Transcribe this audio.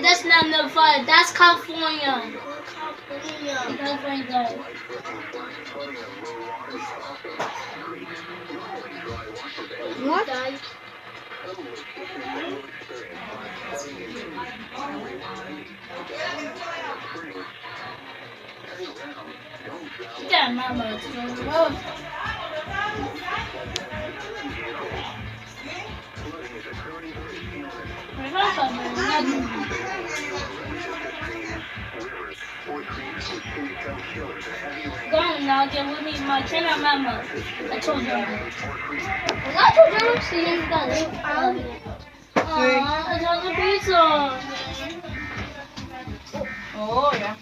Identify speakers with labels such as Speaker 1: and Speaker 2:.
Speaker 1: That's not Nevada. That's California. California.
Speaker 2: What?
Speaker 1: Yeah, Mama. Oh. Go on now, get with me, my China Mama. I told you. I told you to see you guys. It's on the pizza.
Speaker 2: Oh, yeah.